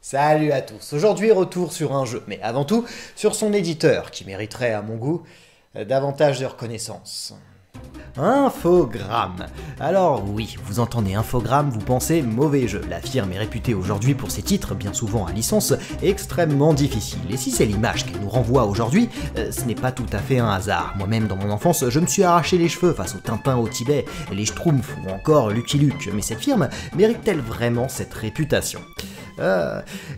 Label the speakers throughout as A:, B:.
A: Salut à tous, aujourd'hui retour sur un jeu, mais avant tout sur son éditeur qui mériterait à mon goût davantage de reconnaissance. Infogrames. Alors oui, vous entendez Infogrames, vous pensez mauvais jeu. La firme est réputée aujourd'hui pour ses titres, bien souvent à licence, extrêmement difficiles. Et si c'est l'image qu'elle nous renvoie aujourd'hui, ce n'est pas tout à fait un hasard. Moi-même dans mon enfance, je me suis arraché les cheveux face au Tintin au Tibet, les Schtroumpfs ou encore Lucky Luke. Mais cette firme mérite-t-elle vraiment cette réputation ?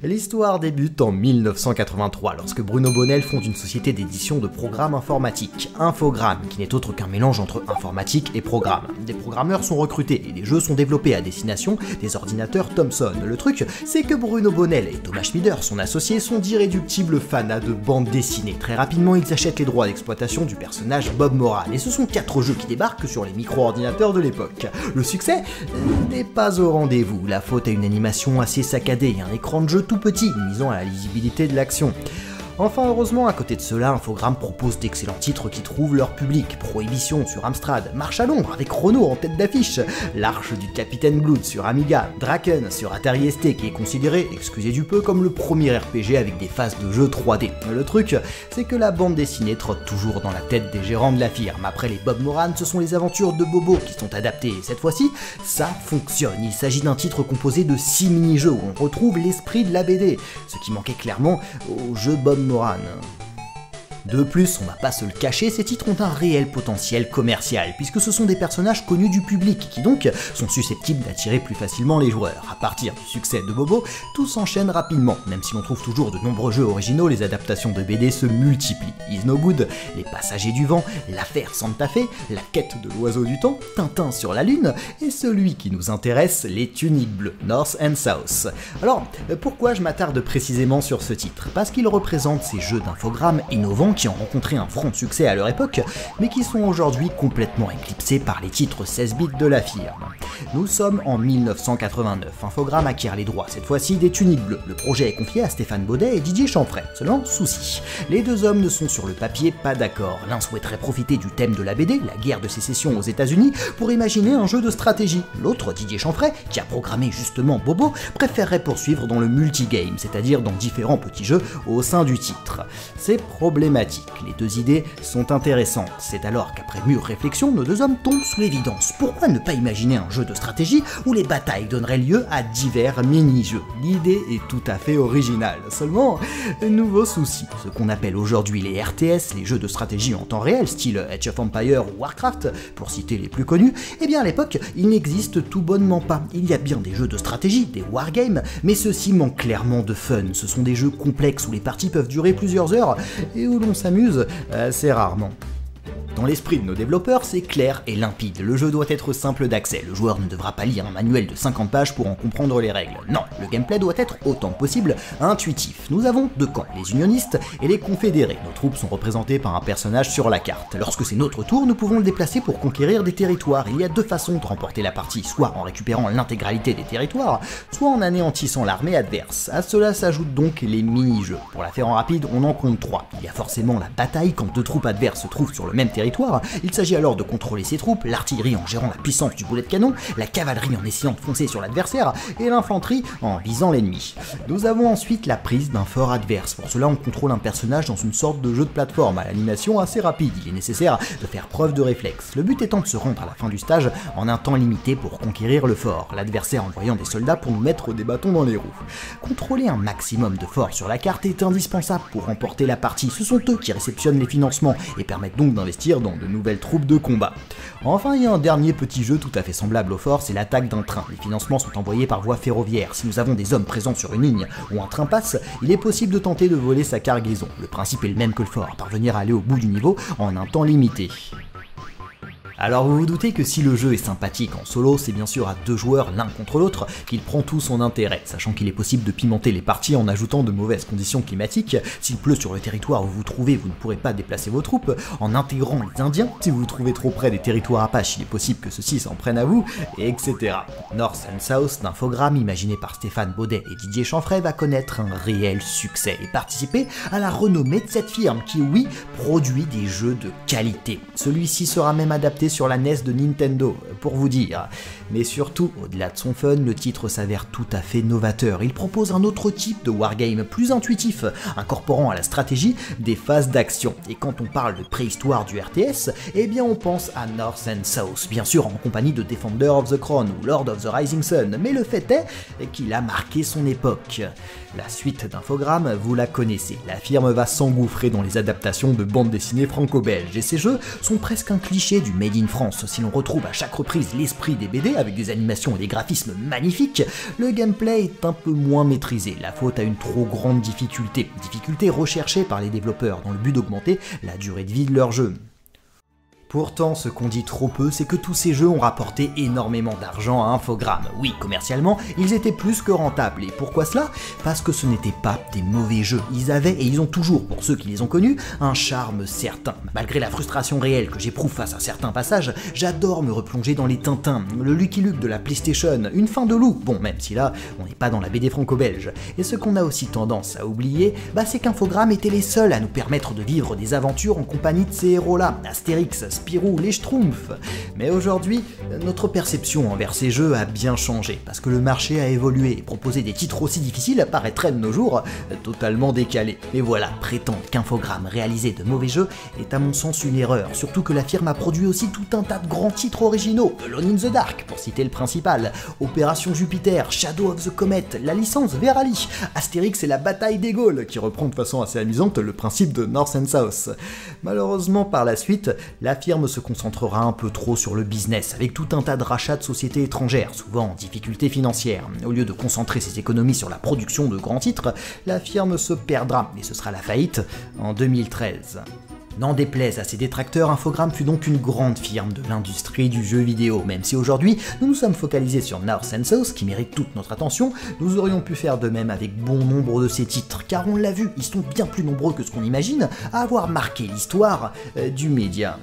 A: L'histoire débute en 1983 lorsque Bruno Bonnell fonde une société d'édition de programmes informatiques, Infogrames, qui n'est autre qu'un mélange entre informatique et programme. Des programmeurs sont recrutés et des jeux sont développés à destination des ordinateurs Thomson. Le truc, c'est que Bruno Bonnell et Thomas Schmieder, son associé, sont d'irréductibles fanats de bande dessinée. Très rapidement, ils achètent les droits d'exploitation du personnage Bob Moran, et ce sont 4 jeux qui débarquent sur les micro-ordinateurs de l'époque. Le succès n'est pas au rendez-vous, la faute à une animation assez saccadée et un écran de jeu tout petit, nuisant à la lisibilité de l'action. Enfin, heureusement, à côté de cela, Infogrames propose d'excellents titres qui trouvent leur public. Prohibition sur Amstrad, Marche à l'ombre avec Chrono en tête d'affiche, L'Arche du Capitaine Blood sur Amiga, Draken sur Atari ST qui est considéré, excusez du peu, comme le premier RPG avec des phases de jeu 3D. Le truc, c'est que la bande dessinée trotte toujours dans la tête des gérants de la firme. Après les Bob Moran, ce sont les aventures de Bobo qui sont adaptées. Et cette fois-ci, ça fonctionne. Il s'agit d'un titre composé de 6 mini-jeux où on retrouve l'esprit de la BD, ce qui manquait clairement au jeu Bob Moran. De plus, on va pas se le cacher, ces titres ont un réel potentiel commercial, puisque ce sont des personnages connus du public, qui donc sont susceptibles d'attirer plus facilement les joueurs. À partir du succès de Bobo, tout s'enchaîne rapidement, même si l'on trouve toujours de nombreux jeux originaux, les adaptations de BD se multiplient. Is No Good, Les Passagers du Vent, L'Affaire Santa Fe, La Quête de l'Oiseau du Temps, Tintin sur la Lune, et celui qui nous intéresse, Les Tuniques Bleues, North and South. Alors, pourquoi je m'attarde précisément sur ce titre ? Parce qu'il représente ces jeux d'infogrammes innovants qui ont rencontré un franc succès à leur époque, mais qui sont aujourd'hui complètement éclipsés par les titres 16 bits de la firme. Nous sommes en 1989, Infogrames acquiert les droits, cette fois-ci des Tuniques Bleues. Le projet est confié à Stéphane Baudet et Didier Chanfray. Seulement, souci, les deux hommes ne sont sur le papier pas d'accord. L'un souhaiterait profiter du thème de la BD, la guerre de sécession aux États-Unis, pour imaginer un jeu de stratégie. L'autre, Didier Chanfray, qui a programmé justement Bobo, préférerait poursuivre dans le multigame, c'est-à-dire dans différents petits jeux au sein du titre. C'est problématique. Les deux idées sont intéressantes. C'est alors qu'après mûre réflexion, nos deux hommes tombent sous l'évidence. Pourquoi ne pas imaginer un jeu de stratégie où les batailles donneraient lieu à divers mini-jeux ? L'idée est tout à fait originale. Seulement, nouveau souci. Ce qu'on appelle aujourd'hui les RTS, les jeux de stratégie en temps réel, style Age of Empires ou Warcraft, pour citer les plus connus, eh bien à l'époque, ils n'existent tout bonnement pas. Il y a bien des jeux de stratégie, des wargames, mais ceux-ci manquent clairement de fun. Ce sont des jeux complexes où les parties peuvent durer plusieurs heures et où l'on s'amuse assez rarement. Dans l'esprit de nos développeurs, c'est clair et limpide. Le jeu doit être simple d'accès. Le joueur ne devra pas lire un manuel de 50 pages pour en comprendre les règles. Non, le gameplay doit être autant que possible intuitif. Nous avons deux camps, les unionistes et les confédérés. Nos troupes sont représentées par un personnage sur la carte. Lorsque c'est notre tour, nous pouvons le déplacer pour conquérir des territoires. Il y a deux façons de remporter la partie, soit en récupérant l'intégralité des territoires, soit en anéantissant l'armée adverse. À cela s'ajoutent donc les mini-jeux. Pour la faire en rapide, on en compte 3. Il y a forcément la bataille quand deux troupes adverses se trouvent sur le même territoire. Il s'agit alors de contrôler ses troupes, l'artillerie en gérant la puissance du boulet de canon, la cavalerie en essayant de foncer sur l'adversaire, et l'infanterie en visant l'ennemi. Nous avons ensuite la prise d'un fort adverse. Pour cela, on contrôle un personnage dans une sorte de jeu de plateforme à l'animation assez rapide. Il est nécessaire de faire preuve de réflexe. Le but étant de se rendre à la fin du stage en un temps limité pour conquérir le fort, l'adversaire envoyant des soldats pour nous mettre des bâtons dans les roues. Contrôler un maximum de forts sur la carte est indispensable pour remporter la partie. Ce sont eux qui réceptionnent les financements et permettent donc d'investir dans de nouvelles troupes de combat. Enfin, il y a un dernier petit jeu tout à fait semblable au fort, c'est l'attaque d'un train. Les financements sont envoyés par voie ferroviaire. Si nous avons des hommes présents sur une ligne où un train passe, il est possible de tenter de voler sa cargaison. Le principe est le même que le fort, parvenir à aller au bout du niveau en un temps limité. Alors vous vous doutez que si le jeu est sympathique en solo, c'est bien sûr à deux joueurs l'un contre l'autre qu'il prend tout son intérêt, sachant qu'il est possible de pimenter les parties en ajoutant de mauvaises conditions climatiques. S'il pleut sur le territoire où vous vous trouvez, vous ne pourrez pas déplacer vos troupes, en intégrant les Indiens. Si vous vous trouvez trop près des territoires apaches, il est possible que ceux-ci s'en prennent à vous, etc. North and South, d'Infogrames, imaginé par Stéphane Baudet et Didier Chanfray, va connaître un réel succès et participer à la renommée de cette firme qui, oui, produit des jeux de qualité. Celui-ci sera même adapté diffusé sur la NES de Nintendo, pour vous dire. Mais surtout, au-delà de son fun, le titre s'avère tout à fait novateur. Il propose un autre type de wargame, plus intuitif, incorporant à la stratégie des phases d'action. Et quand on parle de préhistoire du RTS, eh bien on pense à North and South, bien sûr en compagnie de Defender of the Crown ou Lord of the Rising Sun, mais le fait est qu'il a marqué son époque. La suite d'Infogrames, vous la connaissez, la firme va s'engouffrer dans les adaptations de bandes dessinées franco-belges, et ces jeux sont presque un cliché du Made in France. Si l'on retrouve à chaque reprise l'esprit des BD avec des animations et des graphismes magnifiques, le gameplay est un peu moins maîtrisé, la faute à une trop grande difficulté recherchée par les développeurs dans le but d'augmenter la durée de vie de leur jeu. Pourtant, ce qu'on dit trop peu, c'est que tous ces jeux ont rapporté énormément d'argent à Infogrames. Oui, commercialement, ils étaient plus que rentables. Et pourquoi cela? Parce que ce n'étaient pas des mauvais jeux. Ils avaient, et ils ont toujours, pour ceux qui les ont connus, un charme certain. Malgré la frustration réelle que j'éprouve face à certains passages, j'adore me replonger dans les Tintins, le Lucky Luke de la PlayStation, une fin de loup. Bon, même si là, on n'est pas dans la BD franco-belge. Et ce qu'on a aussi tendance à oublier, c'est qu'Infogrames étaient les seuls à nous permettre de vivre des aventures en compagnie de ces héros-là. Astérix, Spirou, les Schtroumpfs. Mais aujourd'hui, notre perception envers ces jeux a bien changé, parce que le marché a évolué, et proposer des titres aussi difficiles apparaîtrait de nos jours totalement décalé. Et voilà, prétendre qu'Infogrames réalisait de mauvais jeux est à mon sens une erreur, surtout que la firme a produit aussi tout un tas de grands titres originaux, Alone in the Dark, pour citer le principal, Opération Jupiter, Shadow of the Comet, la licence Verali, Astérix et la bataille des Gaules, qui reprend de façon assez amusante le principe de North and South. Malheureusement, par la suite, la firme se concentrera un peu trop sur le business, avec tout un tas de rachats de sociétés étrangères, souvent en difficulté financière. Au lieu de concentrer ses économies sur la production de grands titres, la firme se perdra, et ce sera la faillite en 2013. N'en déplaise à ses détracteurs, Infogrames fut donc une grande firme de l'industrie du jeu vidéo. Même si aujourd'hui, nous nous sommes focalisés sur North and South, qui mérite toute notre attention, nous aurions pu faire de même avec bon nombre de ces titres, car on l'a vu, ils sont bien plus nombreux que ce qu'on imagine à avoir marqué l'histoire du média.